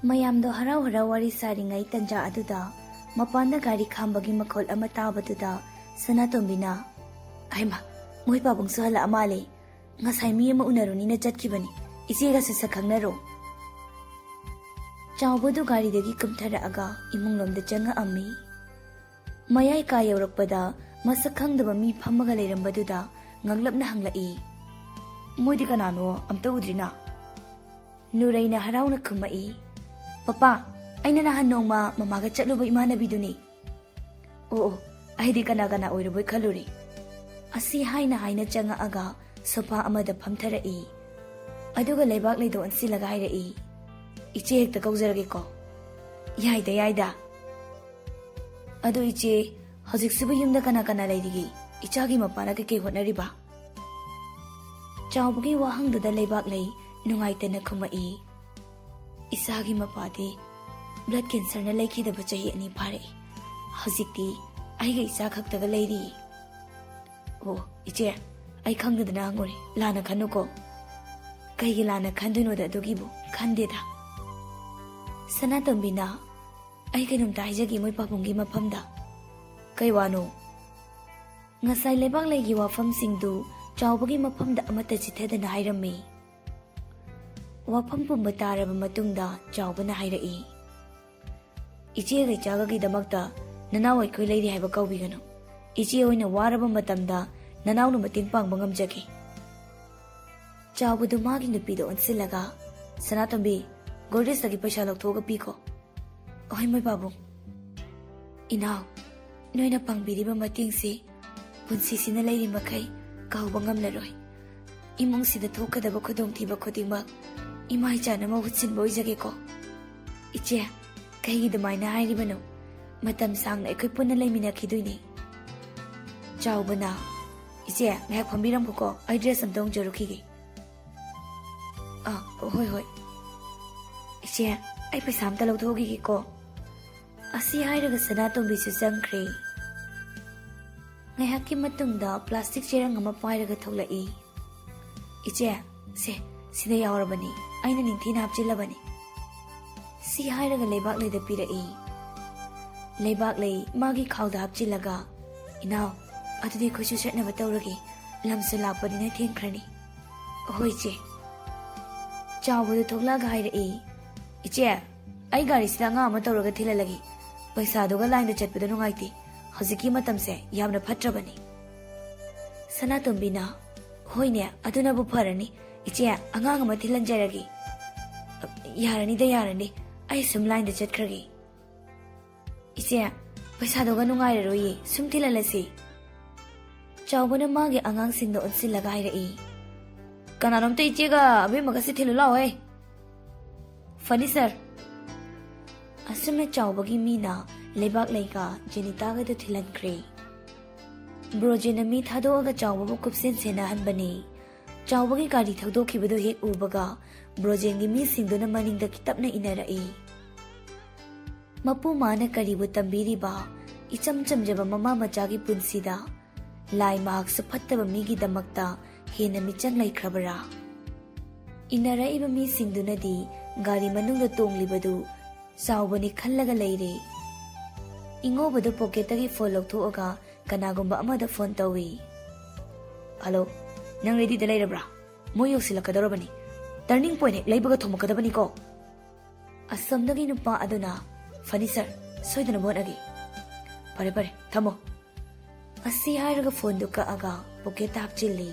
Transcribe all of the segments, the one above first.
ꯃꯌꯥꯝꯗꯣ ꯍꯔꯥꯎ ꯋꯥꯔꯤ ꯁꯥꯔꯤꯉꯩ ꯇꯟꯖꯥ ꯑꯗꯨꯗ ꯃꯄꯥꯟꯗ ꯒꯥꯔꯤ ꯈꯥꯝꯕꯒꯤ ꯃꯈꯣꯜ ꯑꯃ ꯇꯥꯕꯗꯨꯗ ꯁꯅꯥꯇꯣꯝꯕꯤꯅ "ꯑꯩꯃ, ꯃꯣꯏ ꯄꯥꯕꯨꯡꯁꯨ ꯍꯜꯂꯛꯑ ꯃꯥꯜꯂꯦ. ꯉꯁꯥꯏ ꯃꯤ ꯑꯃ ꯎꯅꯔꯨꯅꯤꯅ ꯆꯠꯈꯤꯕꯅꯤ. ꯏꯆꯦꯒꯁꯨ ꯁꯛ ꯈꯪꯅꯔꯣ." ꯆꯥꯎꯕꯗꯨ ꯒꯥꯔꯤꯗꯒꯤ ꯀꯨꯝꯊꯔꯛꯑꯒ ꯏꯃꯨꯡꯂꯣꯝꯗ ꯆꯪꯉꯛꯑꯝꯃꯤ꯫ ꯃꯌꯥꯏ ꯀꯥ ꯌꯧꯔꯛꯄꯗ ꯃꯁꯛ ꯈꯪꯗꯕ ꯃꯤ ꯐꯝꯃꯒ ꯂꯩꯔꯝꯕꯗꯨꯗ ꯉꯛꯂꯞꯅ ꯍꯪꯂꯛꯏ, "ꯃꯣꯏꯗꯤ ꯀꯅꯥꯅꯣ? ꯑꯝꯇ ꯎꯗ꯭ꯔꯤꯅ." ꯅꯨꯔꯩꯅ ꯍꯔꯥꯎꯅ ꯈꯨꯝꯃꯛꯏ, "ꯄꯄꯥ, ꯑꯩꯅ ꯅꯍꯥꯟ ꯅꯣꯡꯃ ꯃꯃꯥꯒ ꯆꯠꯂꯨꯕ ꯏꯃꯥꯟꯅꯕꯤꯗꯨꯅꯤ." "ꯑꯣ, ꯑꯩꯗꯤ ꯀꯅꯥ ꯑꯣꯏꯔꯕꯣꯏ ꯈꯜꯂꯨꯔꯦ." ꯑꯁꯤ ꯍꯥꯏꯅ ꯆꯪꯉꯛꯑꯒ ꯁꯣꯐꯥ ꯑꯃꯗ ꯐꯝꯊꯔꯛꯏ꯫ ꯑꯗꯨꯒ ꯂꯩꯕꯥꯛ ꯂꯩꯗꯣ ꯑꯣꯟꯁꯤꯜꯂꯒ ꯍꯥꯏꯔꯛꯏ, "ꯏꯆꯦ ꯍꯦꯛꯇ ꯀꯧꯖꯔꯒꯦꯀꯣ." "ꯌꯥꯏꯗ." "ꯑꯗꯨ ꯏꯆꯦ, ꯍꯧꯖꯤꯛꯁꯤꯕꯨ ꯌꯨꯝꯗ ꯀꯅꯥ ꯂꯩꯔꯤꯒꯦ? ꯏꯆꯥꯒꯤ ꯃꯄꯥꯅ ꯀꯩꯀꯩ ꯍꯣꯠꯅꯔꯤꯕ?" ꯆꯥꯎꯕꯒꯤ ꯋꯥꯍꯪꯗꯨꯗ ꯂꯩꯕꯥꯛ ꯂꯩ ꯅꯨꯡꯉꯥꯏꯇꯅ ꯈꯨꯝꯃꯛꯏ, "ꯏꯆꯥꯒꯤ ꯃꯄꯥꯗꯤ ꯕ꯭ꯂꯗ ꯀꯦꯟꯁꯔꯅ ꯂꯩꯈꯤꯗꯕ ꯆꯍꯤ 2 ꯐꯥꯔꯛꯏ. ꯍꯧꯖꯤꯛꯇꯤ ꯑꯩꯒ ꯏꯆꯥ ꯈꯛꯇꯒ ꯂꯩꯔꯤ." "ꯑꯣ ꯏꯆꯦ, ꯑꯩ ꯈꯪꯗꯗꯅ ꯍꯪꯉꯨꯔꯦ. ꯂꯥꯟꯅ ꯈꯟꯅꯨꯀꯣ." "ꯀꯩꯒꯤ ꯂꯥꯟꯅ ꯈꯟꯗꯣꯏꯅꯣꯗ, ꯑꯗꯨꯒꯤꯕꯨ ꯈꯟꯗꯦꯗ." ꯁꯅꯥꯇꯣꯝꯕꯤꯅ, "ꯑꯩ ꯀꯩꯅꯣꯝꯇ ꯍꯥꯏꯖꯒꯦ ꯃꯣꯏ ꯄꯥꯕꯨꯡꯒꯤ ꯃꯐꯝꯗ." "ꯀꯩ ꯋꯥꯅꯣ?" ꯉꯁꯥꯏ ꯂꯩꯕꯥꯛ ꯂꯩꯒꯤ ꯋꯥꯐꯝꯁꯤꯡꯗꯨ ꯆꯥꯎꯕꯒꯤ ꯃꯐꯝꯗ ꯑꯃꯠꯇ ꯆꯤꯊꯗꯅ ꯍꯥꯏꯔꯝꯃꯤ꯫ ꯋꯥꯐꯝ ꯄꯨꯝꯕ ꯇꯥꯔꯕ ꯃꯇꯨꯡꯗ ꯆꯥꯎꯕꯅ ꯍꯥꯏꯔꯛꯏ, "ꯏꯆꯦꯒ ꯏꯆꯥꯒꯒꯤꯗꯃꯛꯇ ꯅꯅꯥꯎ ꯑꯩꯈꯣꯏ ꯂꯩꯔꯤ ꯍꯥꯏꯕ ꯀꯧꯕꯤꯒꯅꯨ. ꯏꯆꯦ ꯍꯣꯏꯅ ꯋꯥꯔꯕ ꯃꯇꯝꯗ ꯅꯅꯥꯎꯅ ꯃꯇꯦꯡ ꯄꯥꯡꯕ ꯉꯝꯖꯒꯦ." ꯆꯥꯎꯕꯗꯨ ꯃꯥꯒꯤ ꯅꯨꯄꯤꯗ ꯑꯣꯟꯁꯤꯜꯂꯒ, "ꯁꯅꯥꯇꯣꯝꯕꯤ, ꯒꯣꯔꯗꯦꯖꯇꯒꯤ ꯄꯩꯁꯥ ꯂꯧꯊꯣꯛꯑꯒ ꯄꯤꯈꯣ." "ꯑꯍꯣꯏ ꯃꯣꯏ ꯄꯥꯕꯨꯡ." "ꯏꯅꯥꯎ, ꯅꯣꯏꯅ ꯄꯥꯡꯕꯤꯔꯤꯕ ꯃꯇꯦꯡꯁꯤ ꯄꯨꯟꯁꯤꯁꯤꯅ ꯂꯩꯔꯤ ꯃꯈꯩ ꯀꯥꯎꯕ ꯉꯝꯂꯔꯣꯏ. ꯏꯃꯨꯡꯁꯤꯗ ꯊꯣꯛꯀꯗꯕ ꯈꯨꯗꯣꯡꯊꯤꯕ ꯈꯨꯗꯤꯡꯃꯛ ꯏꯃꯥ ꯏꯆꯥꯅ ꯃꯍꯨꯠ ꯁꯤꯟꯕ ꯑꯣꯏꯖꯒꯦꯀꯣ." "ꯏꯆꯦ, ꯀꯩꯒꯤ ꯑꯗꯨꯃꯥꯏꯅ ꯍꯥꯏꯔꯤꯕꯅꯣ? ꯃꯇꯝ ꯁꯥꯡꯅ ꯑꯩꯈꯣꯏ ꯄꯨꯟꯅ ꯂꯩꯃꯤꯟꯅꯈꯤꯗꯣꯏꯅꯤ." ꯆꯥꯎꯕꯅ, "ꯏꯆꯦ, ꯉꯥꯏꯍꯥꯛ ꯐꯝꯕꯤꯔꯝꯈꯣꯀꯣ. ꯑꯩ ꯗ꯭ꯔꯦꯁ ꯑꯝꯇ ꯍꯣꯡꯖꯔꯨꯈꯤꯒꯦ." ꯍꯣꯏ." "ꯏꯆꯦ, ꯑꯩ ꯄꯩꯁꯥ ꯑꯝꯇ ꯂꯧꯊꯣꯛꯈꯤꯒꯦꯀꯣ." ꯑꯁꯤ ꯍꯥꯏꯔꯒ ꯁꯅꯥꯇꯣꯝꯕꯤꯁꯨ ꯆꯪꯈ꯭ꯔꯦ꯫ ꯉꯥꯏꯍꯥꯛꯀꯤ ꯃꯇꯨꯡꯗ ꯄ꯭ꯂꯥꯁꯇꯤꯛ ꯆꯦꯔꯪ ꯑꯃ ꯄꯥꯏꯔꯒ ꯊꯣꯛꯂꯛꯏ꯫ "ꯏꯆꯦ, ꯁꯤꯗ ꯌꯥꯎꯔꯕꯅꯤ. ꯑꯩꯅ ꯅꯤꯡꯊꯤꯅ ꯍꯥꯞꯆꯤꯜꯂꯕꯅꯤ." ꯁꯤ ꯍꯥꯏꯔꯒ ꯂꯩꯕꯥꯛ ꯂꯩꯗ ꯄꯤꯔꯛꯏ꯫ ꯂꯩꯕꯥꯛ ꯂꯩ ꯃꯥꯒꯤ ꯈꯥꯎꯗ ꯍꯥꯞꯆꯤꯜꯂꯒ, "ꯏꯅꯥꯎ, ꯑꯗꯨꯗꯤ ꯑꯩꯈꯣꯏꯁꯨ ꯆꯠꯅꯕ ꯇꯧꯔꯒꯦ. ꯂꯝꯁꯨ ꯂꯥꯞꯄꯅꯤꯅ ꯊꯦꯡꯈ꯭ꯔꯅꯤ." "ꯍꯣꯏ ꯏꯆꯦ." ꯆꯥꯎꯕꯗꯨ ꯊꯣꯛꯂꯛꯑꯒ ꯍꯥꯏꯔꯛꯏ, "ꯏꯆꯦ, ꯑꯩ ꯒꯥꯔꯤꯁꯤꯗ ꯑꯉꯥꯡ ꯑꯃ ꯇꯧꯔꯒ ꯊꯤꯜꯍꯜꯂꯒꯦ. ꯄꯩꯁꯥꯗꯨꯒ ꯂꯥꯏꯟꯗ ꯆꯠꯄꯗ ꯅꯨꯡꯉꯥꯏꯇꯦ. ꯍꯧꯖꯤꯛꯀꯤ ꯃꯇꯝꯁꯦ ꯌꯥꯝꯅ ꯐꯠꯇ꯭ꯔꯕꯅꯤ." ꯁꯅꯥꯇꯣꯝꯕꯤꯅ, "ꯍꯣꯏꯅꯦ, ꯑꯗꯨꯅꯕꯨ ꯐꯔꯅꯤ. ꯏꯆꯦ, ꯑꯉꯥꯡ ꯑꯃ ꯊꯤꯜꯍꯟꯖꯔꯒꯦ." ꯌꯥꯔꯅꯤ. ꯑꯩ ꯁꯨꯝ ꯂꯥꯏꯟꯗ ꯆꯠꯈ꯭ꯔꯒꯦ." "ꯏꯆꯦ, ꯄꯩꯁꯥꯗꯨꯒ ꯅꯨꯡꯉꯥꯏꯔꯔꯣꯏꯌꯦ. ꯁꯨꯝ ꯊꯤꯜꯍꯜꯂꯁꯤ." ꯆꯥꯎꯕꯅ ꯃꯥꯒꯤ ꯑꯉꯥꯡꯁꯤꯡꯗ ꯑꯣꯟꯁꯤꯜꯂꯒ ꯍꯥꯏꯔꯛꯏ, "ꯀꯅꯥꯅꯣꯝꯇ ꯏꯆꯦꯒ ꯑꯕꯦꯝꯃꯒꯁꯤ ꯊꯤꯜꯂꯨ ꯂꯥꯛꯑꯣꯍꯦ." "ꯐꯅꯤ ꯁꯥꯔ." ꯑꯁꯨꯝꯅ ꯆꯥꯎꯕꯒꯤ ꯃꯤꯅ ꯂꯩꯕꯥꯛ ꯂꯩꯒ ꯖꯦꯅꯤꯇꯥꯒꯗꯨ ꯊꯤꯜꯍꯟꯈ꯭ꯔꯦ꯫ ꯕ꯭ꯔꯣꯖꯦꯟꯅ ꯃꯤ ꯊꯥꯗꯣꯛꯑꯒ ꯆꯥꯎꯕꯕꯨ ꯀꯨꯞꯁꯦꯟ ꯁꯦꯟꯅꯍꯟꯕꯅꯤ꯫ ꯆꯥꯎꯕꯒꯤ ꯒꯥꯔꯤ ꯊꯧꯗꯣꯛꯈꯤꯕꯗꯨ ꯍꯦꯛ ꯎꯕꯒ ꯕ꯭ꯔꯣꯖꯦꯟꯒꯤ ꯃꯤꯁꯤꯡꯗꯨꯅ ꯃꯅꯤꯡꯗ ꯇꯞꯅ ꯏꯟꯅꯔꯛꯏ꯫ ꯃꯄꯨ ꯃꯥꯅ ꯀꯔꯤꯕꯨ ꯇꯝꯕꯤꯔꯤꯕ ꯏꯆꯝ ꯆꯝꯖꯕ ꯃꯃꯥ ꯃꯆꯥꯒꯤ ꯄꯨꯟꯁꯤꯗ ꯂꯥꯏ ꯃꯍꯥꯛꯁꯨ ꯐꯠꯇꯕ ꯃꯤꯒꯤꯗꯃꯛꯇ ꯍꯦꯟꯅ ꯃꯤꯆꯪ ꯂꯩꯈ꯭ꯔꯕꯔꯥ? ꯏꯟꯅꯔꯛꯏꯕ ꯃꯤꯁꯤꯡꯗꯨꯅꯗꯤ ꯒꯥꯔꯤ ꯃꯅꯨꯡꯗ ꯇꯣꯡꯂꯤꯕꯗꯨ ꯆꯥꯎꯕꯅꯤ ꯈꯜꯂꯒ ꯂꯩꯔꯦ꯫ ꯏꯉꯣꯕꯗꯨ ꯄꯣꯀꯦꯠꯇꯒꯤ ꯐꯣꯟ ꯂꯧꯊꯣꯛꯑꯒ ꯀꯅꯥꯒꯨꯝꯕ ꯑꯃꯗ ꯐꯣꯟ ꯇꯧꯏ꯫ "ꯍꯜꯂꯣ, ꯅꯪ ꯔꯦꯗꯤꯗ ꯂꯩꯔꯕ꯭ꯔꯥ? ꯃꯣꯏ ꯌꯧꯁꯤꯜꯂꯛꯀꯗꯧꯔꯕꯅꯤ. ꯇꯔꯅꯤꯡ ꯄꯣꯏꯟꯠ ꯍꯦꯛ ꯂꯩꯕꯒ ꯊꯣꯝꯃꯛꯀꯗꯕꯅꯤꯀꯣ." ꯑꯁꯣꯝꯗꯒꯤ ꯅꯨꯄꯥ ꯑꯗꯨꯅ, "ꯐꯅꯤ ꯁꯥꯔ, ꯁꯣꯏꯗꯅꯕ ꯍꯣꯠꯅꯒꯦ." ꯐꯔꯦ, ꯊꯝꯃꯣ." ꯑꯁꯤ ꯍꯥꯏꯔꯒ ꯐꯣꯟꯗꯨ ꯀꯛꯑꯒ ꯄꯣꯀꯦꯠꯇ ꯍꯥꯞꯆꯤꯜꯂꯤ꯫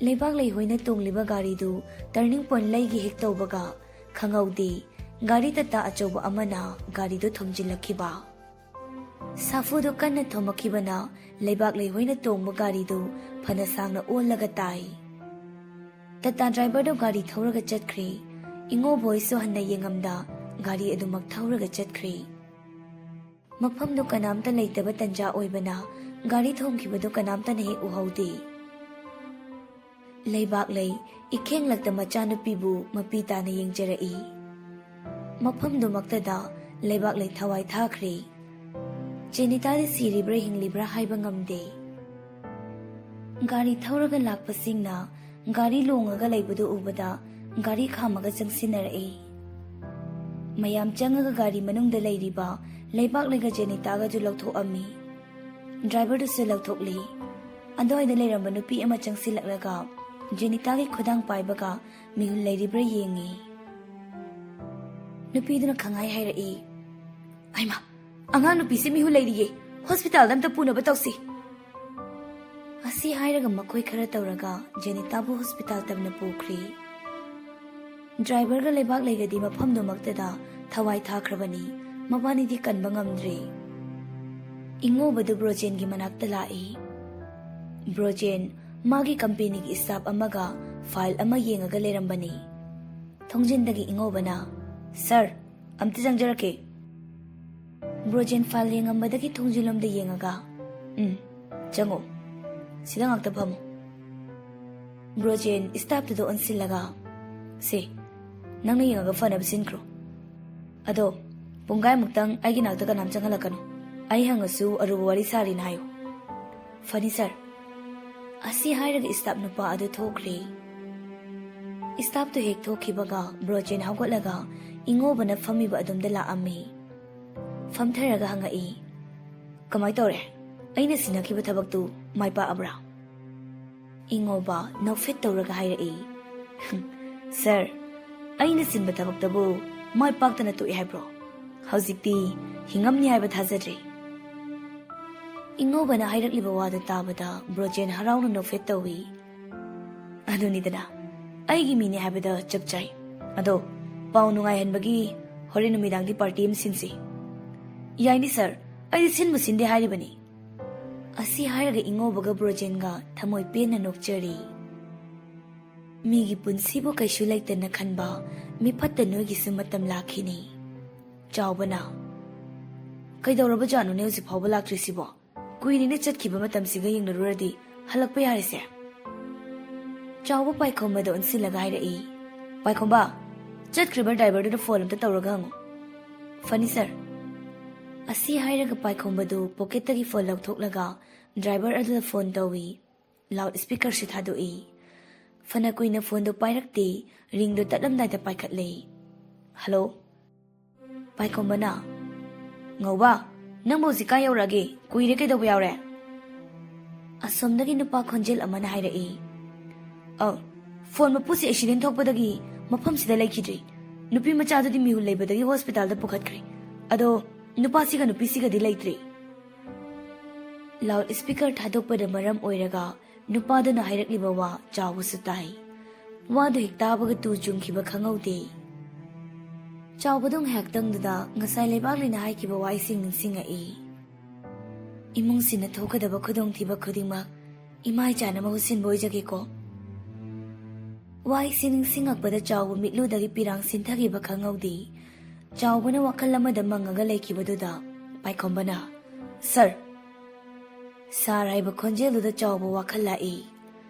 ꯂꯩꯕꯥꯛ ꯂꯩꯍꯣꯏꯅ ꯇꯣꯡꯂꯤꯕ ꯒꯥꯔꯤꯗꯨ ꯇꯔꯅꯤꯡ ꯄꯣꯏꯟꯠ ꯂꯩꯒꯤ ꯍꯦꯛ ꯇꯧꯕꯒ ꯈꯪꯍꯧꯗꯦ ꯒꯥꯔꯤ ꯇꯇꯥ ꯑꯆꯧꯕ ꯑꯃꯅ ꯒꯥꯔꯤꯗꯨ ꯊꯣꯝꯖꯤꯜꯂꯛꯈꯤꯕ꯫ ꯁꯥꯐꯨꯗꯨ ꯀꯟꯅ ꯊꯣꯝꯃꯛꯈꯤꯕꯅ ꯂꯩꯕꯥꯛ ꯂꯩꯍꯣꯏꯅ ꯇꯣꯡꯕ ꯒꯥꯔꯤꯗꯨ ꯐꯅ ꯁꯥꯡꯅ ꯑꯣꯜꯂꯒ ꯇꯥꯏ꯫ ꯇꯇꯥ ꯗ꯭ꯔꯥꯏꯚꯔꯗꯨ ꯒꯥꯔꯤ ꯊꯧꯔꯒ ꯆꯠꯈ꯭ꯔꯦ꯫ ꯏꯉꯣꯕꯍꯣꯏꯁꯨ ꯍꯟꯅ ꯌꯦꯡꯉꯝꯗ ꯒꯥꯔꯤ ꯑꯗꯨꯃꯛ ꯊꯧꯔꯒ ꯆꯠꯈ꯭ꯔꯦ꯫ ꯃꯐꯝꯗꯨ ꯀꯅꯥꯝꯇ ꯂꯩꯇꯕ ꯇꯟꯖꯥ ꯑꯣꯏꯕꯅ ꯒꯥꯔꯤ ꯊꯣꯝꯈꯤꯕꯗꯨ ꯀꯅꯥꯝꯇꯅ ꯍꯦꯛ ꯎꯍꯧꯗꯦ꯫ ꯂꯩꯕꯥꯛ ꯂꯩ ꯏꯈꯦꯡꯂꯛꯇ ꯃꯆꯥꯅꯨꯄꯤꯕꯨ ꯃꯄꯤ ꯇꯥꯅ ꯌꯦꯡꯖꯔꯛꯏ꯫ ꯃꯐꯝꯗꯨꯃꯛꯇꯗ ꯂꯩꯕꯥꯛ ꯂꯩ ꯊꯋꯥꯏ ꯊꯥꯈ꯭ꯔꯦ꯫ ꯖꯦꯅꯤꯇꯥꯗꯤ ꯁꯤꯔꯤꯕ꯭ꯔꯥ ꯍꯤꯡꯂꯤꯕ꯭ꯔꯥ ꯍꯥꯏꯕ ꯉꯝꯗꯦ꯫ ꯒꯥꯔꯤ ꯊꯧꯔꯒ ꯂꯥꯛꯄꯁꯤꯡꯅ ꯒꯥꯔꯤ ꯂꯣꯡꯉꯒ ꯂꯩꯕꯗꯨ ꯎꯕꯗ ꯒꯥꯔꯤ ꯈꯥꯝꯃꯒ ꯆꯪꯁꯤꯟꯅꯔꯛꯏ꯫ ꯃꯌꯥꯝ ꯆꯪꯉꯒ ꯒꯥꯔꯤ ꯃꯅꯨꯡꯗ ꯂꯩꯔꯤꯕ ꯂꯩꯕꯥꯛ ꯂꯩꯒ ꯖꯦꯅꯤꯇꯥꯒꯁꯨ ꯂꯧꯊꯣꯛꯑꯝꯃꯤ꯫ ꯗ꯭ꯔꯥꯏꯚꯔꯗꯨꯁꯨ ꯂꯧꯊꯣꯛꯂꯤ꯫ ꯑꯗꯨꯋꯥꯏꯗ ꯂꯩꯔꯝꯕ ꯅꯨꯄꯤ ꯑꯃ ꯆꯪꯁꯤꯜꯂꯛꯂꯒ ꯖꯦꯅꯤꯇꯥꯒꯤ ꯈꯨꯗꯥꯡ ꯄꯥꯏꯕꯒ ꯃꯤꯍꯨꯜ ꯂꯩꯔꯤꯕ꯭ꯔꯥ ꯌꯦꯡꯉꯤ꯫ ꯅꯨꯄꯤꯗꯨꯅ ꯈꯪꯍꯥꯏ ꯍꯥꯏꯔꯛꯏ, "ꯑꯩꯃꯥ, ꯑꯉꯥꯡ ꯅꯨꯄꯤꯁꯤ ꯃꯤꯍꯨꯜ ꯂꯩꯔꯤꯌꯦ, ꯍꯣꯁꯄꯤꯇꯥꯜꯗ ꯑꯝꯇ ꯄꯨꯅꯕ ꯇꯧꯁꯤ." ꯑꯁꯤ ꯍꯥꯏꯔꯒ ꯃꯈꯣꯏ ꯈꯔ ꯇꯧꯔꯒ ꯖꯦꯅꯤꯇꯥꯕꯨ ꯍꯣꯁꯄꯤꯇꯥꯜ ꯇꯝꯅ ꯄꯨꯈ꯭ꯔꯤ꯫ ꯗ꯭ꯔꯥꯏꯚꯔꯒ ꯂꯩꯕꯥꯛ ꯂꯩꯒꯗꯤ ꯃꯐꯝꯗꯨꯃꯛꯇꯗ ꯊꯋꯥꯏ ꯊꯥꯈ꯭ꯔꯕꯅꯤ, ꯃꯕꯥꯅꯤꯗꯤ ꯀꯟꯕ ꯉꯝꯗ꯭ꯔꯦ꯫ ꯏꯉꯧꯕꯗꯨ ꯕ꯭ꯔꯣꯖꯦꯟꯒꯤ ꯃꯅꯥꯛꯇ ꯂꯥꯛꯏ꯫ ꯕ꯭ꯔꯣꯖꯦꯟ ꯃꯥꯒꯤ ꯀꯝꯄꯦꯅꯤꯒꯤ ꯁ꯭ꯇꯥꯐ ꯑꯃꯒ ꯐꯥꯏꯜ ꯑꯃ ꯌꯦꯡꯉꯒ ꯂꯩꯔꯝꯕꯅꯤ꯫ ꯊꯣꯡꯖꯤꯟꯗꯒꯤ ꯏꯉꯧꯕꯅ, "ꯁꯔ, ꯑꯝꯇ ꯆꯪꯖꯔꯛꯀꯦ." ꯕ꯭ꯔꯣꯖꯦꯟ ꯐꯥꯏꯜ ꯌꯦꯡꯉꯝꯕꯗꯒꯤ ꯊꯣꯡꯖꯤꯜꯂꯣꯝꯗ ꯌꯦꯡꯉꯒ, ꯆꯪꯉꯣ, ꯁꯤꯗ ꯉꯥꯛꯇ ꯐꯝꯃꯨ." ꯕ꯭ꯔꯣꯖꯦꯟ ꯁ꯭ꯇꯥꯐꯇꯨꯗ ꯑꯣꯟꯁꯤꯜꯂꯒ, "ꯁꯦ, ꯅꯪꯅ ꯌꯦꯡꯉꯒ ꯐꯅꯕ ꯁꯤꯟꯈ꯭ꯔꯣ. ꯑꯗꯣ ꯄꯨꯡꯈꯥꯏꯃꯨꯛꯇꯪ ꯑꯩꯒꯤ ꯅꯥꯛꯇ ꯀꯅꯥꯝ ꯆꯪꯍꯜꯂꯛꯀꯅꯨ. ꯑꯩ ꯍꯪꯉꯁꯨ ꯑꯔꯨꯕ ꯋꯥꯔꯤ ꯁꯥꯔꯤꯅ ꯍꯥꯏꯌꯨ." "ꯐꯅꯤ ꯁꯔ." ꯑꯁꯤ ꯍꯥꯏꯔꯒ ꯁ꯭ꯇꯥꯐ ꯅꯨꯄꯥ ꯑꯗꯨ ꯊꯣꯛꯈ꯭ꯔꯦ꯫ ꯁ꯭ꯇꯥꯐꯇꯨ ꯍꯦꯛ ꯊꯣꯛꯈꯤꯕꯒ ꯕ꯭ꯔꯣꯖꯦꯟ ꯍꯧꯒꯠꯂꯒ ꯏꯉꯧꯕꯅ ꯐꯝꯃꯤꯕ ꯑꯗꯨꯝꯗ ꯂꯥꯛꯑꯝꯃꯤ꯫ ꯐꯝꯊꯔꯒ ꯍꯪꯉꯛꯏ, "ꯀꯃꯥꯏ ꯇꯧꯔꯦ? ꯑꯩꯅ ꯁꯤꯟꯅꯈꯤꯕ ꯊꯕꯛꯇꯨ ꯃꯥꯏ ꯄꯥꯛꯑꯕ꯭ꯔꯥ?" ꯏꯉꯧꯕ ꯅꯣꯛꯐꯦꯠ ꯇꯧꯔꯒ ꯍꯥꯏꯔꯛꯏ, "ꯁꯔ, ꯑꯩꯅ ꯁꯤꯟꯕ ꯊꯕꯛꯇꯕꯨ ꯃꯥꯏ ꯄꯥꯛꯇꯅ ꯇꯣꯛꯑꯦ ꯍꯥꯏꯕ꯭ꯔꯣ? ꯍꯧꯖꯤꯛꯇꯤ ꯍꯤꯡꯉꯝꯅꯤ ꯍꯥꯏꯕ ꯊꯥꯖꯗ꯭ꯔꯦ." ꯏꯉꯧꯕꯅ ꯍꯥꯏꯔꯛꯂꯤꯕ ꯋꯥꯗꯨ ꯇꯥꯕꯗ ꯕ꯭ꯔꯣꯖꯦꯟ ꯍꯔꯥꯎꯅ ꯅꯣꯛꯐꯦꯠ ꯇꯧꯏ꯫ "ꯑꯗꯨꯅꯤꯗꯅ, ꯑꯩꯒꯤ ꯃꯤꯅꯦ ꯍꯥꯏꯕꯗ ꯆꯞ ꯆꯥꯏ. ꯑꯗꯣ ꯄꯥꯎ ꯅꯨꯡꯉꯥꯏꯍꯟꯕꯒꯤ ꯍꯣꯔꯦꯟ ꯅꯨꯃꯤꯗꯥꯡꯗꯤ ꯄꯥꯔꯇꯤ ꯑꯃ ꯁꯤꯟꯁꯤ." "ꯌꯥꯏꯅꯤ ꯁꯔ, ꯑꯩꯗꯤ ꯁꯤꯟꯕꯨ ꯁꯤꯟꯗꯦ ꯍꯥꯏꯔꯤꯕꯅꯤ." ꯑꯁꯤ ꯍꯥꯏꯔꯒ ꯏꯉꯧꯕꯒ ꯕ꯭ꯔꯣꯖꯦꯟꯒ ꯊꯃꯣꯏ ꯄꯦꯟꯅ ꯅꯣꯛꯆꯔꯤ꯫ ꯃꯤꯒꯤ ꯄꯨꯟꯁꯤꯕꯨ ꯀꯩꯁꯨ ꯂꯩꯇꯅ ꯈꯟꯕ ꯃꯤꯐꯠꯇ ꯅꯣꯏꯒꯤꯁꯨ ꯃꯇꯝ ꯂꯥꯛꯈꯤꯅꯤ꯫ ꯆꯥꯎꯕꯅ, "ꯀꯩꯗꯧꯔꯕꯖꯥꯠꯅꯣꯅꯦ ꯍꯧꯖꯤꯛ ꯐꯥꯎꯕ ꯂꯥꯛꯇ꯭ꯔꯤꯁꯤꯕꯣ? ꯀꯨꯏꯔꯦꯅꯦ ꯆꯠꯈꯤꯕ ꯃꯇꯝꯁꯤꯒ ꯌꯦꯡꯅꯔꯨꯔꯗꯤ ꯍꯜꯂꯛꯄ ꯌꯥꯔꯤꯁꯦ." ꯆꯥꯎꯕ ꯄꯥꯏꯈꯣꯝꯕꯗ ꯑꯣꯟꯁꯤꯜꯂꯒ ꯍꯥꯏꯔꯛꯏ, "ꯄꯥꯏꯈꯣꯝꯕ, ꯆꯠꯈ꯭ꯔꯤꯕ ꯗ꯭ꯔꯥꯏꯚꯔꯗꯨꯗ ꯐꯣꯟ ꯑꯝꯇ ꯇꯧꯔꯒ ꯍꯪꯉꯨ." "ꯐꯅꯤ ꯁꯔ." ꯑꯁꯤ ꯍꯥꯏꯔꯒ ꯄꯥꯏꯈꯣꯝꯕꯗꯨ ꯄꯣꯀꯦꯠꯇꯒꯤ ꯐꯣꯟ ꯂꯧꯊꯣꯛꯂꯒ ꯗ꯭ꯔꯥꯏꯚꯔ ꯑꯗꯨꯗ ꯐꯣꯟ ꯇꯧꯏ꯫ ꯂꯥꯎꯗ ꯁ꯭ꯄꯤꯀꯔꯁꯨ ꯊꯥꯗꯣꯛꯏ꯫ ꯐꯅ ꯀꯨꯏꯅ ꯐꯣꯟꯗꯨ ꯄꯥꯏꯔꯛꯇꯦ, ꯔꯤꯡꯗꯨ ꯇꯠꯂꯝꯗꯥꯏꯗ ꯄꯥꯏꯈꯠꯂꯦ꯫ "ꯍꯜꯂꯣ." ꯄꯥꯏꯈꯣꯝꯕꯅ, "ꯉꯧꯕ, ꯅꯪꯕꯨ ꯍꯧꯖꯤꯛ ꯀꯥꯏ ꯌꯧꯔꯛꯑꯒꯦ? ꯀꯨꯏꯔꯦ, ꯀꯩꯗꯧꯕ ꯌꯥꯎꯔꯦ?" ꯑꯁꯣꯝꯗꯒꯤ ꯅꯨꯄꯥ ꯈꯣꯟꯖꯦꯜ ꯑꯃꯅ ꯍꯥꯏꯔꯛꯏ, "ꯐꯣꯟ ꯃꯄꯨꯁꯦ ꯑꯦꯛꯁꯤꯗꯦꯟ ꯊꯣꯛꯄꯗꯒꯤ ꯃꯐꯝꯁꯤꯗ ꯂꯩꯈꯤꯗ꯭ꯔꯤ. ꯅꯨꯄꯤ ꯃꯆꯥꯗꯨꯗꯤ ꯃꯤꯍꯨꯜ ꯂꯩꯕꯗꯒꯤ ꯍꯣꯁꯄꯤꯇꯥꯜꯗ ꯄꯨꯈꯠꯈ꯭ꯔꯦ. ꯑꯗꯣ ꯅꯨꯄꯥꯁꯤꯒ ꯅꯨꯄꯤꯁꯤꯒꯗꯤ ꯂꯩꯇ꯭ꯔꯤ." ꯂꯥꯎꯗ ꯁ꯭ꯄꯤꯀꯔ ꯊꯥꯗꯣꯛꯄꯅ ꯃꯔꯝ ꯑꯣꯏꯔꯒ ꯅꯨꯄꯥꯗꯨꯅ ꯍꯥꯏꯔꯛꯂꯤꯕ ꯋꯥ ꯆꯥꯎꯕꯁꯨ ꯇꯥꯏ꯫ ꯋꯥꯗꯨ ꯍꯦꯛ ꯇꯥꯕꯒ ꯇꯨ ꯆꯨꯡꯈꯤꯕ ꯈꯪꯍꯧꯗꯦ꯫ ꯆꯥꯎꯕꯗꯨ ꯉꯥꯏꯍꯥꯛꯇꯪꯗꯨꯗ ꯉꯁꯥꯏ ꯂꯩꯕꯥꯛ ꯂꯩꯅ ꯍꯥꯏꯈꯤꯕ ꯋꯥꯍꯩꯁꯤꯡ ꯅꯤꯡꯁꯤꯡꯉꯛꯏ꯫ "ꯏꯃꯨꯡꯁꯤꯅ ꯊꯣꯛꯀꯗꯕ ꯈꯨꯗꯣꯡꯊꯤꯕ ꯈꯨꯗꯤꯡꯃꯛ ꯏꯃꯥ ꯏꯆꯥꯅ ꯃꯍꯨꯠ ꯁꯤꯟꯕ ꯑꯣꯏꯖꯒꯦꯀꯣ." ꯋꯥꯍꯩꯁꯤ ꯅꯤꯡꯁꯤꯡꯉꯛꯄꯗ ꯆꯥꯎꯕ ꯃꯤꯠꯂꯨꯗꯒꯤ ꯄꯤꯔꯥꯡ ꯁꯤꯟꯊꯈꯤꯕ ꯈꯪꯍꯧꯗꯦ꯫ ꯆꯥꯎꯕꯅ ꯋꯥꯈꯜ ꯑꯃꯗ ꯃꯪꯉꯒ ꯂꯩꯈꯤꯕꯗꯨꯗ ꯄꯥꯏꯈꯣꯝꯕꯅ, "ꯁꯔ." ꯁꯥꯔ ꯍꯥꯏꯕ ꯈꯣꯟꯖꯦꯜꯗꯨꯗ ꯆꯥꯎꯕ ꯋꯥꯈꯜ ꯂꯥꯛꯏ꯫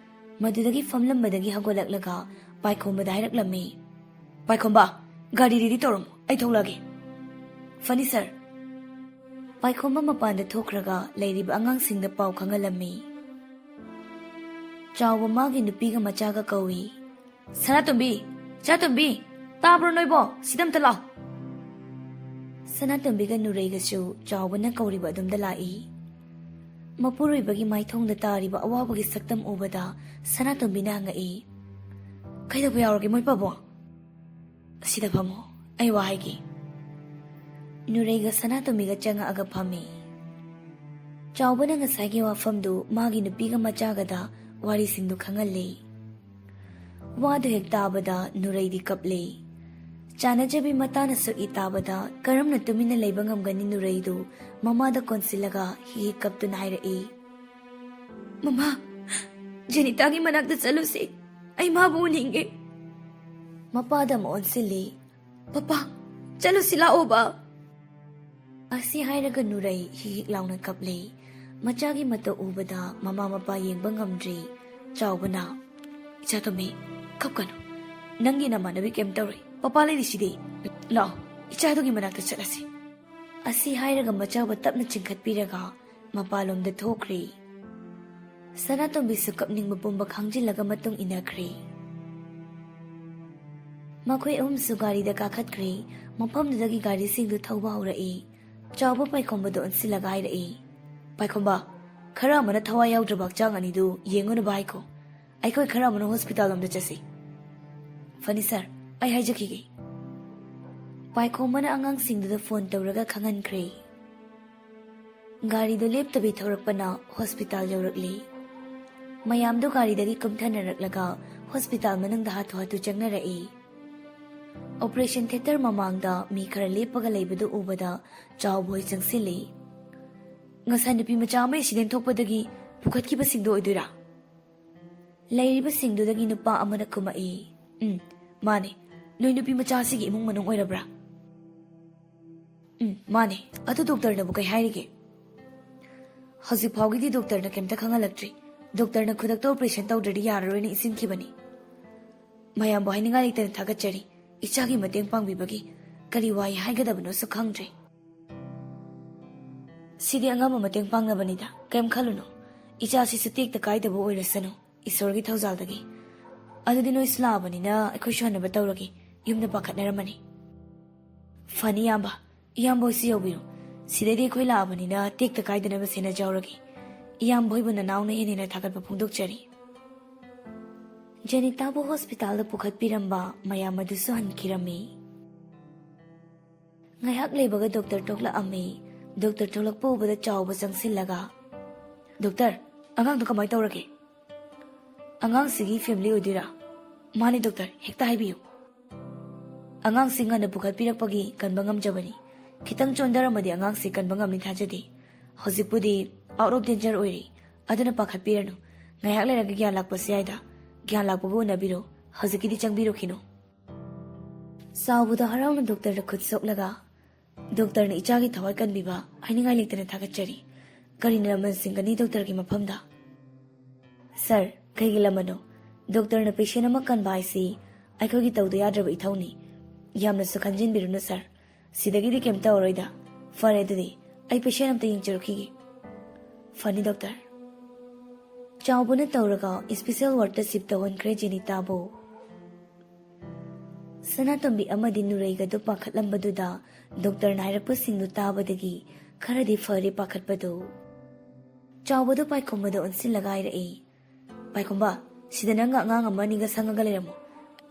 ꯃꯗꯨꯗꯒꯤ ꯐꯝꯂꯝꯕꯗꯒꯤ ꯍꯧꯒꯠꯂꯛꯂꯒ ꯄꯥꯏꯈꯣꯝꯕꯗ ꯍꯥꯏꯔꯛꯂꯝꯃꯤ, "ꯄꯥꯏꯈꯣꯝꯕ, ꯒꯥꯔꯤ ꯔꯦꯗꯤ ꯇꯧꯔꯝꯃꯨ, ꯑꯩ ꯊꯣꯛꯂꯛꯑꯒꯦ." "ꯐꯅꯤ ꯁꯔ." ꯄꯥꯏꯈꯣꯝꯕ ꯃꯄꯥꯟꯗ ꯊꯣꯛꯈ꯭ꯔꯒ ꯂꯩꯔꯤꯕ ꯑꯉꯥꯡꯁꯤꯡꯗ ꯄꯥꯎ ꯈꯪꯍꯜꯂꯝꯃꯤ꯫ ꯆꯥꯎꯕ ꯃꯥꯒꯤ ꯅꯨꯄꯤꯒ ꯃꯆꯥꯒ ꯀꯧꯏ, "ꯁꯅꯥꯇꯣꯝꯕꯤ, ꯆꯥꯇꯣꯝꯕꯤ, ꯇꯥꯕ꯭ꯔꯣ ꯅꯣꯏꯕꯣ? ꯁꯤꯗ ꯑꯝꯇ ꯂꯥꯛꯑꯣ." ꯁꯅꯥꯇꯣꯝꯕꯤꯒ ꯅꯨꯔꯩꯒꯁꯨ ꯆꯥꯎꯕꯅ ꯀꯧꯔꯤꯕ ꯑꯗꯨꯝꯗ ꯂꯥꯛꯏ꯫ ꯃꯄꯨꯔꯣꯏꯕꯒꯤ ꯃꯥꯏꯊꯣꯡꯗ ꯇꯥꯔꯤꯕ ꯑꯋꯥꯕꯒꯤ ꯁꯛꯇꯝ ꯎꯕꯗ ꯁꯅꯥꯇꯣꯝꯕꯤꯅ ꯍꯪꯉꯛꯏ, "ꯀꯩꯗꯧꯕ ꯌꯥꯎꯔꯒꯦ ꯃꯣꯏ ꯄꯥꯕꯨꯡ?" "ꯑꯁꯤꯗ ꯐꯝꯃꯣ, ꯑꯩ ꯋꯥ ꯍꯥꯏꯒꯦ." ꯅꯨꯔꯩꯒ ꯁꯅꯥꯇꯣꯝꯕꯤꯒ ꯆꯪꯉꯛꯑꯒ ꯐꯝꯃꯤ꯫ ꯆꯥꯎꯕꯅ ꯉꯁꯥꯏꯒꯤ ꯋꯥꯐꯝꯗꯨ ꯃꯥꯒꯤ ꯅꯨꯄꯤꯒ ꯃꯆꯥꯒꯗ ꯋꯥꯔꯤꯁꯤꯡꯗꯨ ꯈꯪꯍꯜꯂꯤ꯫ ꯋꯥꯗꯨ ꯍꯦꯛ ꯇꯥꯕꯗ ꯅꯨꯔꯩꯗꯤ ꯀꯞꯂꯦ꯫ ꯆꯥꯅꯖꯕꯤ ꯃꯇꯥꯅꯁꯨ ꯏ ꯇꯥꯕꯗ ꯀꯔꯝꯅ ꯇꯨꯃꯤꯟꯅ ꯂꯩꯕ ꯉꯝꯒꯅꯤ ꯅꯨꯔꯩꯗꯨ ꯃꯃꯥꯗ ꯀꯣꯟꯁꯤꯜꯂꯒ ꯍꯤ ꯀꯞꯇꯨꯅ ꯍꯥꯏꯔꯛꯏ, "ꯃꯃꯥ, ꯖꯦꯅꯤꯇꯥꯒꯤ ꯃꯅꯥꯛꯇ ꯆꯠꯂꯨꯁꯤ, ꯑꯩ ꯃꯥꯕꯨ ꯎꯅꯤꯡꯉꯦ." ꯃꯄꯥꯗ ꯑꯃꯨꯛ ꯑꯣꯟꯁꯤꯜꯂꯤ, "ꯄꯄꯥ, ꯆꯠꯂꯨꯁꯤ ꯂꯥꯛꯑꯣꯕ." ꯑꯁꯤ ꯍꯥꯏꯔꯒ ꯅꯨꯔꯩ ꯍꯤꯛ ꯂꯥꯎꯅ ꯀꯞꯂꯦ꯫ ꯃꯆꯥꯒꯤ ꯃꯇꯧ ꯎꯕꯗ ꯃꯃꯥ ꯃꯄꯥ ꯌꯦꯡꯕ ꯉꯝꯗ꯭ꯔꯤ꯫ ꯆꯥꯎꯕꯅ, "ꯏꯆꯥꯇꯣꯝꯕꯤ, ꯀꯞꯀꯅꯨ. ꯅꯪꯒꯤ ꯅꯃꯥꯟꯅꯕꯤ ꯀꯩꯝ ꯇꯧꯔꯣꯏ. ꯄꯄꯥ ꯂꯩꯔꯤꯁꯤꯗꯤ. ꯂꯥꯛꯑꯣ, ꯏꯆꯥꯗꯨꯒꯤ ꯃꯅꯥꯛꯇ ꯆꯠꯂꯁꯤ." ꯑꯁꯤ ꯍꯥꯏꯔꯒ ꯃꯆꯥꯕꯨ ꯇꯞꯅ ꯆꯤꯡꯈꯠꯄꯤꯔꯒ ꯃꯄꯥꯂꯣꯝꯗ ꯊꯣꯛꯈ꯭ꯔꯤ꯫ ꯁꯅꯥꯇꯣꯝꯕꯤꯁꯨ ꯀꯞꯅꯤꯡꯕ ꯄꯨꯝꯕ ꯈꯥꯡꯖꯤꯜꯂꯒ ꯃꯇꯨꯡ ꯏꯟꯅꯈ꯭ꯔꯤ꯫ ꯃꯈꯣꯏ ꯑꯍꯨꯝꯁꯨ ꯒꯥꯔꯤꯗ ꯀꯥꯈꯠꯈ꯭ꯔꯦ꯫ ꯃꯐꯝꯗꯨꯗꯒꯤ ꯒꯥꯔꯤꯁꯤꯡꯗꯨ ꯊꯧꯕ ꯍꯧꯔꯛꯏ꯫ ꯆꯥꯎꯕ ꯄꯥꯏꯈꯣꯝꯕꯗꯣ ꯑꯣꯟꯁꯤꯜꯂꯒ ꯍꯥꯏꯔꯛꯏ, ꯄꯥꯏꯈꯣꯝꯕ, ꯈꯔ ꯑꯃꯅ ꯊꯋꯥꯏ ꯌꯥꯎꯗ꯭ꯔꯕ ꯍꯛꯆꯥꯡ ꯑꯅꯤꯗꯨ ꯌꯦꯡꯉꯨꯅꯕ ꯍꯥꯏꯈꯣ꯫ ꯑꯩꯈꯣꯏ ꯈꯔ ꯑꯃꯅ ꯍꯣꯁꯄꯤꯇꯥꯜ ꯂꯣꯝꯗ ꯆꯠꯁꯤ꯫ ꯐꯅꯤ ꯁꯥꯔ, ꯑꯩ ꯍꯥꯏꯖꯈꯤꯒꯦ꯫ ꯄꯥꯏꯈꯣꯝꯕꯅ ꯑꯉꯥꯡꯁꯤꯡꯗꯨꯗ ꯐꯣꯟ ꯇꯧꯔꯒ ꯈꯪꯍꯟꯈ꯭ꯔꯦ꯫ ꯒꯥꯔꯤꯗꯣ ꯂꯦꯞꯇꯕꯤ ꯊꯧꯔꯛꯄꯅ ꯍꯣꯁꯄꯤꯇꯥꯜ ꯌꯧꯔꯛꯂꯤ꯫ ꯃꯌꯥꯝꯗꯣ ꯒꯥꯔꯤꯗꯒꯤ ꯀꯨꯝꯊꯅꯔꯛꯂꯒ ꯍꯣꯁꯄꯤꯇꯥꯜ ꯃꯅꯨꯡꯗ ꯍꯥꯊꯨ ꯍꯥꯊꯨ ꯆꯪꯅꯔꯛꯏ꯫ ꯑꯣꯄꯔꯦꯁꯟ ꯊꯤꯌꯦꯇꯔ ꯃꯃꯥꯡꯗ ꯃꯤ ꯈꯔ ꯂꯦꯞꯄꯒ ꯂꯩꯕꯗꯨ ꯎꯕꯗ ꯆꯥꯎꯕ ꯍꯣꯏ ꯆꯪꯁꯤꯜꯂꯤ꯫ ꯉꯁꯥꯏ ꯅꯨꯄꯤ ꯃꯆꯥ ꯑꯃ ꯑꯦꯛꯁꯤꯗꯦꯟ ꯊꯣꯛꯄꯗꯒꯤ ꯄꯨꯈꯠꯈꯤꯕꯁꯤꯡꯗꯣ ꯑꯣꯏꯗꯣꯏꯔꯥ? ꯂꯩꯔꯤꯕꯁꯤꯡꯗꯨꯗꯒꯤ ꯅꯨꯄꯥ ꯑꯃꯅ ꯈꯨꯝꯃꯛꯏ, ꯃꯥꯅꯦ꯫ ꯅꯣꯏ ꯅꯨꯄꯤ ꯃꯆꯥ ꯑꯁꯤꯒꯤ ꯏꯃꯨꯡ ꯃꯅꯨꯡ ꯑꯣꯏꯔꯕ꯭ꯔꯥ? ꯃꯥꯅꯦ꯫ ꯑꯗꯨ ꯗꯣꯛꯇꯔꯅꯕꯨ ꯀꯩ ꯍꯥꯏꯔꯤꯒꯦ? ꯍꯧꯖꯤꯛ ꯐꯥꯎꯒꯤꯗꯤ ꯗꯣꯛꯇꯔꯅ ꯀꯩꯝꯇ ꯈꯪꯍꯜꯂꯛꯇ꯭ꯔꯤ꯫ ꯗꯣꯛꯇꯔꯅ ꯈꯨꯗꯛꯇ ꯑꯣꯄꯔꯦꯁꯟ ꯇꯧꯗ꯭ꯔꯗꯤ ꯌꯥꯔꯔꯣꯏꯅ ꯏꯟꯁꯤꯟꯈꯤꯕꯅꯤ꯫ ꯃꯌꯥꯝꯕꯨ ꯍꯥꯏꯅꯤꯡꯉꯥꯏ ꯂꯩꯇꯅ ꯊꯥꯒꯠꯆꯔꯤ꯫ ꯏꯆꯥꯒꯤ ꯃꯇꯦꯡ ꯄꯥꯡꯕꯤꯕꯒꯤ ꯀꯔꯤ ꯋꯥꯍꯩ ꯍꯥꯏꯒꯗꯕꯅꯣꯁꯨ ꯈꯪꯗ꯭ꯔꯦ꯫ ꯁꯤꯗꯤ ꯑꯉꯝꯕ ꯃꯇꯦꯡ ꯄꯥꯡꯅꯕꯅꯤꯗ, ꯀꯩꯝ ꯈꯜꯂꯨꯅꯨ꯫ ꯏꯆꯥꯁꯤꯁꯨ ꯇꯦꯛꯇ ꯀꯥꯏꯗꯕ ꯑꯣꯏꯔꯁꯅꯨ, ꯏꯁꯣꯔꯒꯤ ꯊꯧꯖꯥꯜꯗꯒꯤ꯫ ꯑꯗꯨꯗꯤ ꯅꯣꯏꯁꯨ ꯂꯥꯛꯑꯕꯅꯤꯅ ꯑꯩꯈꯣꯏꯁꯨ ꯍꯟꯅꯕ ꯇꯧꯔꯒꯦ꯫ ꯌꯨꯝꯗ ꯄꯥꯈꯠꯅꯔꯝꯃꯅꯤ꯫ ꯐꯅꯤ ꯏꯌꯥꯝꯕ, ꯏꯌꯥꯝꯕ ꯍꯣꯏꯁꯨ ꯌꯧꯕꯤꯔꯣ꯫ ꯁꯤꯗꯩꯗꯤ ꯑꯩꯈꯣꯏ ꯂꯥꯛꯑꯕꯅꯤꯅ ꯇꯦꯛꯇ ꯀꯥꯏꯗꯅꯕ ꯁꯦꯟꯅꯖꯧꯔꯒꯦ꯫ ꯏꯌꯥꯝꯕ ꯍꯣꯏꯕꯨ ꯅꯅꯥꯎꯅ ꯍꯦꯟꯅ ꯊꯥꯒꯠꯄ ꯐꯣꯡꯗꯣꯛꯆꯔꯤ꯫ ꯖꯦꯅꯤꯇꯥꯕꯨ ꯍꯣꯁꯄꯤꯇꯥꯜꯗ ꯄꯨꯈꯠꯄꯤꯔꯝꯕ ꯃꯌꯥꯝ ꯑꯗꯨꯁꯨ ꯍꯟꯈꯤꯔꯝꯃꯤ꯫ ꯉꯥꯏꯍꯥꯛ ꯂꯩꯕꯒ ꯗꯣꯛꯇꯔ ꯊꯣꯛꯂꯛꯑꯝꯃꯤ꯫ ꯗꯣꯛꯇꯔ ꯊꯣꯛꯂꯛꯄ ꯎꯕꯗ ꯆꯥꯎꯕ ꯆꯪꯁꯤꯜꯂꯒ, ꯗꯣꯛꯇꯔ, ꯑꯉꯥꯡꯗꯣ ꯀꯃꯥꯏꯅ ꯇꯧꯔꯒꯦ? ꯑꯉꯥꯡꯁꯤꯒꯤ ꯐꯦꯃꯤꯂꯤ ꯑꯣꯏꯗꯣꯏꯔꯥ? ꯃꯥꯅꯤ ꯗꯣꯛꯇꯔ, ꯍꯦꯛꯇ ꯍꯥꯏꯕꯤꯌꯨ꯫ ꯑꯉꯥꯡꯁꯤ ꯉꯟꯅ ꯄꯨꯈꯠꯄꯤꯔꯛꯄꯒꯤ ꯀꯟꯕ ꯉꯝꯖꯕꯅꯤ꯫ ꯈꯤꯇꯪ ꯆꯣꯟꯊꯔꯝꯃꯗꯤ ꯑꯉꯥꯡꯁꯤ ꯀꯟꯕ ꯉꯝꯅꯤ ꯊꯥꯖꯗꯦ꯫ ꯍꯧꯖꯤꯛꯄꯨꯗꯤ ꯑꯥꯎꯠ ꯑꯣꯐ ꯗꯦꯟꯖꯔ ꯑꯣꯏꯔꯤ, ꯑꯗꯨꯅ ꯄꯥꯈꯠꯄꯤꯔꯅꯨ꯫ ꯉꯥꯏꯍꯥꯛ ꯂꯩꯔꯒ ꯒ꯭ꯌꯥꯟ ꯂꯥꯛꯄꯁꯨ ꯌꯥꯏꯗ꯫ ꯒ꯭ꯌꯥꯟ ꯂꯥꯛꯄꯕꯨ ꯎꯅꯕꯤꯔꯣ, ꯍꯧꯖꯤꯛꯀꯤꯗꯤ ꯆꯪꯕꯤꯔꯨꯈꯤꯅꯨ꯫ ꯆꯥꯎꯕꯗ ꯍꯔꯥꯎꯅ ꯗꯣꯛꯇꯔꯗ ꯈꯨꯠ ꯁꯣꯛꯂꯒ, ꯗꯣꯛꯇꯔꯅ ꯏꯆꯥꯒꯤ ꯊꯋꯥꯏ ꯀꯟꯕꯤꯕ ꯍꯥꯏꯅꯤꯡꯉꯥꯏ ꯂꯩꯇꯅ ꯊꯥꯒꯠꯆꯔꯤ꯫ ꯀꯔꯤꯅ ꯂꯃꯟ ꯁꯤꯡꯒꯅꯤ ꯗꯣꯛꯇꯔꯒꯤ ꯃꯐꯝꯗ? ꯁꯥꯔ, ꯀꯩꯒꯤ ꯂꯃꯟꯅꯣ? ꯗꯣꯛꯇꯔꯅ ꯄꯦꯁꯦꯟ ꯑꯃ ꯀꯟꯕ ꯍꯥꯏꯁꯤ ꯑꯩꯈꯣꯏꯒꯤ ꯇꯧꯗ ꯌꯥꯗ꯭ꯔꯕ ꯏꯊꯧꯅꯤ꯫ ꯌꯥꯝꯅꯁꯨ ꯈꯟꯖꯤꯟꯕꯤꯔꯨꯅꯨ ꯁꯥꯔ, ꯁꯤꯗꯒꯤꯗꯤ ꯀꯩꯝ ꯇꯧꯔꯣꯏꯗ꯫ ꯐꯔꯦ ꯑꯗꯨꯗꯤ ꯑꯩ ꯄꯦꯁꯦꯟ ꯑꯝꯇ ꯌꯦꯡꯖꯔꯨꯈꯤꯒꯦ꯫ ꯐꯅꯤ ꯗꯣꯛꯇꯔ꯫ ꯆꯥꯎꯕꯅ ꯇꯧꯔꯒ ꯏꯁꯄꯤꯁꯦꯜ ꯋꯥꯔꯗꯇ ꯁꯤꯞ ꯇꯧꯍꯟꯈ꯭ꯔꯦ ꯖꯦꯅꯤꯇꯥꯕꯨ꯫ ꯁꯅꯥꯇꯣꯝꯕꯤ ꯑꯃꯗꯤ ꯅꯨꯔꯩꯒꯗꯨ ꯄꯥꯈꯠꯂꯝꯕꯗꯨꯗ ꯗꯣꯛꯇꯔꯅ ꯍꯥꯏꯔꯛꯄꯁꯤꯡꯗꯨ ꯇꯥꯕꯗꯒꯤ ꯈꯔꯗꯤ ꯐꯔꯦ ꯄꯥꯈꯠꯄꯗꯨ꯫ ꯆꯥꯎꯕꯗꯨ ꯄꯥꯏꯈꯣꯝꯕꯗ ꯑꯣꯟꯁꯤꯜꯂꯒ ꯍꯥꯏꯔꯛꯏ, ꯄꯥꯏꯈꯣꯝꯕ, ꯁꯤꯗ ꯅꯪꯒ ꯑꯉꯥꯡ ꯑꯃꯅꯤꯒ ꯁꯪꯉꯒ ꯂꯩꯔꯝꯃꯣ꯫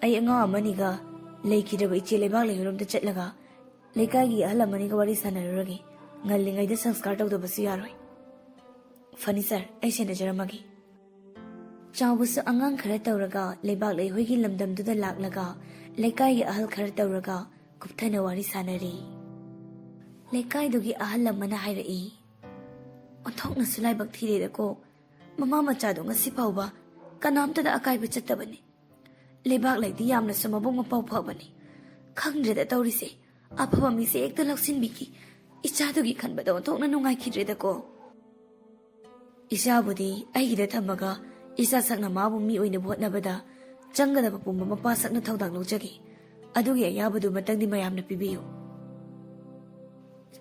ꯑꯩ ꯑꯉꯥꯡ ꯑꯃꯅꯤꯒ ꯂꯩꯈꯤꯗ꯭ꯔꯕ ꯏꯆꯦ ꯂꯩꯕꯥꯛ ꯂꯩꯍꯣꯏꯔꯣꯝꯗ ꯆꯠꯂꯒ ꯂꯩꯀꯥꯏꯒꯤ ꯑꯍꯜ ꯑꯃꯅꯤꯒ ꯋꯥꯔꯤ ꯁꯥꯟꯅꯔꯨꯔꯒꯦ꯫ ꯉꯜꯂꯤꯉꯩꯗ ꯁꯪꯁꯀꯥꯔ ꯇꯧꯗꯕꯁꯨ ꯌꯥꯔꯣꯏ꯫ ꯐꯅꯤ ꯁꯥꯔ, ꯑꯩ ꯁꯦꯟꯅꯖꯔꯝꯃꯒꯦ꯫ ꯆꯥꯎꯕꯁꯨ ꯑꯉꯥꯡ ꯈꯔ ꯇꯧꯔꯒ ꯂꯩꯕꯥꯛ ꯂꯩꯍꯣꯏꯒꯤ ꯂꯝꯗꯝꯗꯨꯗ ꯂꯥꯛꯂꯒ ꯂꯩꯀꯥꯏꯒꯤ ꯑꯍꯜ ꯈꯔ ꯇꯧꯔꯒ ꯀꯨꯞꯊꯅ ꯋꯥꯔꯤ ꯁꯥꯟꯅꯔꯤ꯫ ꯂꯩꯀꯥꯏꯗꯨꯒꯤ ꯑꯍꯜ ꯑꯃꯅ ꯍꯥꯏꯔꯛꯏ, ꯑꯣꯟꯊꯣꯛꯅꯁꯨ ꯂꯥꯏꯕꯛ ꯊꯤꯔꯦꯗꯀꯣ꯫ ꯃꯃꯥ ꯃꯆꯥꯗꯣ ꯉꯁꯤ ꯐꯥꯎꯕ ꯀꯅꯥꯝꯇꯗ ꯑꯀꯥꯏꯕ ꯆꯠꯇꯕꯅꯤ꯫ ꯂꯩꯕꯥꯛ ꯂꯩꯗꯤ ꯌꯥꯝꯅꯁꯨ ꯃꯕꯨꯡ ꯃꯄꯥꯎ ꯐꯕꯅꯤ꯫ ꯈꯪꯗ꯭ꯔꯦꯗ ꯇꯧꯔꯤꯁꯦ, ꯑꯐꯕ ꯃꯤꯁꯦ ꯍꯦꯛꯇ ꯂꯧꯁꯤꯟꯕꯤꯈꯤ꯫ ꯏꯆꯥꯗꯨꯒꯤ ꯈꯟꯕꯗ ꯑꯣꯟꯊꯣꯛꯅ ꯅꯨꯡꯉꯥꯏꯈꯤꯗ꯭ꯔꯦꯗꯀꯣ꯫ ꯏꯆꯥꯕꯨꯗꯤ ꯑꯩꯒꯤꯗ ꯊꯝꯃꯒ ꯏꯆꯥ ꯁꯛꯅ ꯃꯥꯕꯨ ꯃꯤ ꯑꯣꯏꯅꯕ ꯍꯣꯠꯅꯕꯗ ꯆꯪꯒꯗꯕ ꯄꯨꯝꯕ ꯃꯄꯥ ꯁꯛꯅ ꯊꯧꯗꯥꯡ ꯂꯧꯖꯒꯦ꯫ ꯑꯗꯨꯒꯤ ꯑꯌꯥꯕꯗꯨ ꯃꯇꯪꯗꯤ ꯃꯌꯥꯝꯅ ꯄꯤꯕꯤꯌꯨ꯫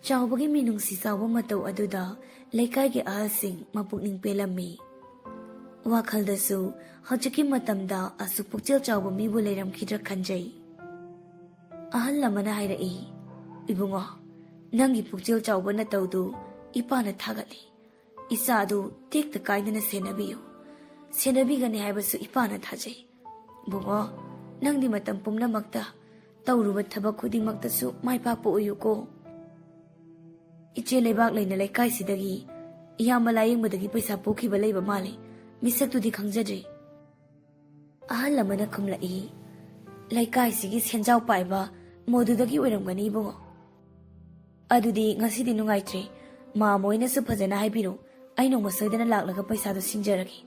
ꯆꯥꯎꯕꯒꯤ ꯃꯤꯅꯨꯡꯁꯤ ꯆꯥꯎꯕ ꯃꯇꯧ ꯑꯗꯨꯗ ꯂꯩꯀꯥꯏꯒꯤ ꯑꯍꯜꯁꯤꯡ ꯃꯄꯨꯛꯅꯤꯡ ꯄꯦꯜꯂꯝꯃꯤ꯫ ꯋꯥꯈꯜꯗꯁꯨ ꯍꯧꯖꯤꯛꯀꯤ ꯃꯇꯝꯗ ꯑꯁꯨꯛ ꯄꯨꯛꯆꯦꯜ ꯆꯥꯎꯕ ꯃꯤꯕꯨ ꯂꯩꯔꯝꯈꯤꯗ꯭ꯔꯥ ꯈꯟꯖꯩ꯫ ꯑꯍꯜ ꯑꯃꯅ ꯍꯥꯏꯔꯛꯏ, ꯏꯕꯨꯡꯉꯣ, ꯅꯪꯒꯤ ꯄꯨꯛꯆꯦꯜ ꯆꯥꯎꯕ ꯅꯇꯧꯗꯨ ꯏꯄꯥꯅ ꯊꯥꯒꯠꯂꯤ꯫ ꯏꯆꯥꯗꯨ ꯇꯦꯛꯇ ꯀꯥꯏꯗꯅ ꯁꯦꯟꯅꯕꯤꯌꯨ꯫ ꯁꯦꯟꯅꯕꯤꯒꯅꯤ ꯍꯥꯏꯕꯁꯨ ꯏꯄꯥꯅ ꯊꯥꯖꯩ꯫ ꯕꯨꯡꯉꯣ, ꯅꯪꯗꯤ ꯃꯇꯝ ꯄꯨꯝꯅꯃꯛꯇ ꯇꯧꯔꯨꯕ ꯊꯕꯛ ꯈꯨꯗꯤꯡꯃꯛꯇꯁꯨ ꯃꯥꯏ ꯄꯥꯛꯄ ꯑꯣꯏꯌꯨꯀꯣ꯫ ꯏꯆꯦ ꯂꯩꯕꯥꯛ ꯂꯩꯅ ꯂꯩꯀꯥꯏꯁꯤꯗꯒꯤ ꯏꯌꯥꯝꯕ ꯂꯥꯌꯦꯡꯕꯗꯒꯤ ꯄꯩꯁꯥ ꯄꯨꯈꯤꯕ ꯂꯩꯕ ꯃꯥꯜꯂꯤ꯫ ꯃꯤꯁꯛꯇꯨꯗꯤ ꯈꯪꯖꯗ꯭ꯔꯤ꯫ ꯑꯍꯜ ꯑꯃꯅ ꯈꯨꯝꯂꯛꯏ, ꯂꯩꯀꯥꯏꯁꯤꯒꯤ ꯁꯦꯟꯖꯥꯎ ꯄꯥꯏꯕ ꯃꯗꯨꯗꯒꯤ ꯑꯣꯏꯔꯝꯒꯅꯤ ꯏꯕꯨꯡꯉꯣ꯫ ꯑꯗꯨꯗꯤ ꯉꯁꯤꯗꯤ ꯅꯨꯡꯉꯥꯏꯇ꯭ꯔꯦ꯫ ꯃꯥꯃ ꯍꯣꯏꯅꯁꯨ ꯐꯖꯅ ꯍꯥꯏꯕꯤꯔꯣ꯫ ꯑꯩ ꯅꯣꯡꯃ ꯁꯣꯏꯗꯅ ꯂꯥꯛꯂꯒ ꯄꯩꯁꯥꯗꯣ ꯁꯤꯡꯖꯔꯒꯦ꯫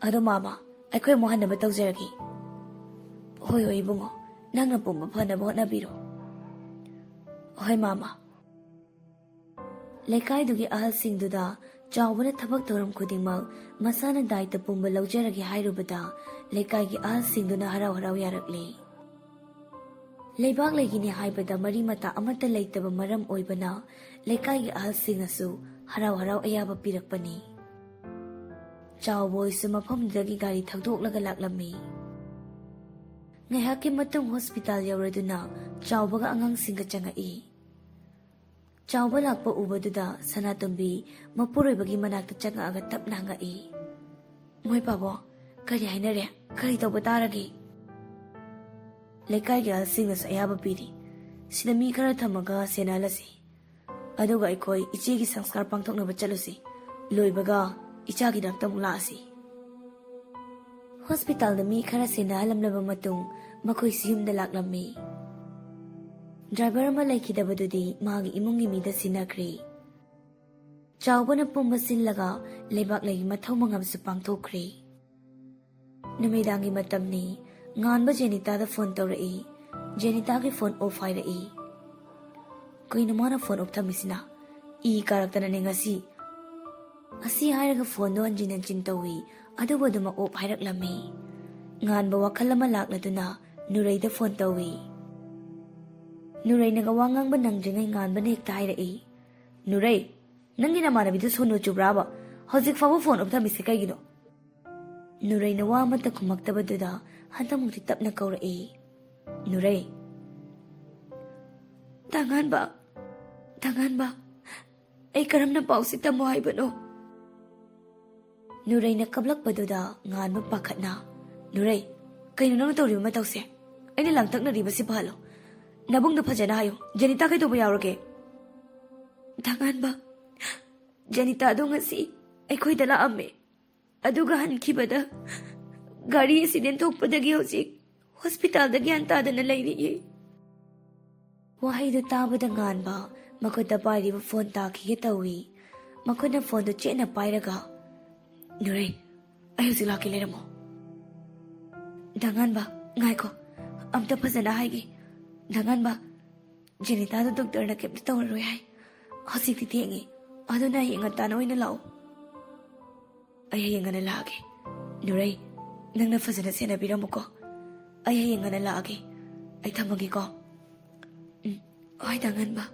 ꯑꯗꯣ ꯃꯥꯃ, ꯑꯩꯈꯣꯏ ꯑꯃꯨꯛ ꯍꯟꯅꯕ ꯇꯧꯖꯔꯒꯦ꯫ ꯍꯣꯏ ꯍꯣꯏ ꯏꯕꯨꯡꯉꯣ, ꯅꯪꯅ ꯄꯨꯝꯕ ꯐꯅꯕ ꯍꯣꯠꯅꯕꯤꯔꯣ꯫ ꯍꯣꯏ ꯃꯥꯃ꯫ ꯂꯩꯀꯥꯏꯗꯨꯒꯤ ꯑꯍꯜꯁꯤꯡꯗꯨꯗ ꯆꯥꯎꯕꯅ ꯊꯕꯛ ꯊꯧꯔꯝ ꯈꯨꯗꯤꯡꯃꯛ ꯃꯁꯥꯅ ꯗꯥꯏꯇ ꯄꯨꯝꯕ ꯂꯧꯖꯔꯒꯦ ꯍꯥꯏꯔꯨꯕꯗ ꯂꯩꯀꯥꯏꯒꯤ ꯑꯍꯜꯁꯤꯡꯗꯨꯅ ꯍꯔꯥꯎ ꯍꯔꯥꯎ ꯌꯥꯔꯛꯂꯤ꯫ ꯂꯩꯕꯥꯛ ꯂꯩꯒꯤꯅꯤ ꯍꯥꯏꯕꯗ ꯃꯔꯤ ꯃꯇꯥ ꯑꯃꯠꯇ ꯂꯩꯇꯕ ꯃꯔꯝ ꯑꯣꯏꯕꯅ ꯂꯩꯀꯥꯏꯒꯤ ꯑꯍꯜꯁꯤꯡꯅꯁꯨ ꯍꯔꯥꯎ ꯍꯔꯥꯎ ꯑꯌꯥꯕ ꯄꯤꯔꯛꯄꯅꯤ꯫ ꯆꯥꯎꯕ ꯍꯣꯏꯁꯨ ꯃꯐꯝꯗꯨꯗꯒꯤ ꯒꯥꯔꯤ ꯊꯧꯗꯣꯛꯂꯒ ꯂꯥꯛꯂꯝꯃꯤ꯫ Ngayhakki matung hospital yauraduna chawbaga angangsingga changai. Chawba lakpa ubaduda Sanatombi mapuroibagi manakta changaga tapna ngai. Moi pabo, kari hainare, kari tawba taragi. Lekai alsingna sa ayaba piri. Sida mi khara thamaga senalasi. Aduga aikoi ichegi sanskar pangthoknaba chalusi. Loibaga ichagi dakta mulasi. Hospital da mi khara senalamlaba matung makhoi siyumda laklammi. Driver ama laikidabadudi magi imungi mida sinakri. Chawbana pumba sillaga leibak lagi mathau mangabsu pangthokri. Numidangi matamni nganba Jenita da phone tawrai. Jenita ki phone off hairai. Kaino mana phone off thamisina. I karaktana ne ngasi. Asi hairaga phone do anjin anjin tawi. Aduba duma off hairaklammi. Nganba wakhal ama lakladuna Nuray da phone tawi. Nuray naga wangang ba nangdringay nganba na hekta hairai. Nuray, nangi namanabidu sono chubraba. Hojik fabo phone off thamisi kaigino. Nuray na wa mata kumaktabaduda hantamukti tapna kaurai. Nuray. Tangan ba, ay karam na pausi tamo haibano. Nuray na kablak baduda ngan mo pakat na. Nuray, kayo nang natawri mo matawsi. Ay nilangtak na riba si Palo. Nabong na pa dyan na hayo. Janita kayo tumayawar ke. Tangan ba? Janita do nga si ay ko'y dala ame. Adugahan kibada. Gari insidento padagi hosik. Hospital dagi hantada na layri. Wahay do tabada ngan ba? Makod na pari ba phone taki kitawi. Makod na phone do che na pairaga. Nuray, ayaw sila kilera mo. Dangan ba? Ngay ko. Amta pa sa nahay gi. Dangan ba? Janita do doktor na kip dito roy hay. Hosik titiyangi. Ado na hiingat tanaw na lao. Ay hiinga na lagi. Nuray, nang nafasa na sinabira mo ko. Ay hiinga na lagi. Ay tamagi ko. Ay dangan ba?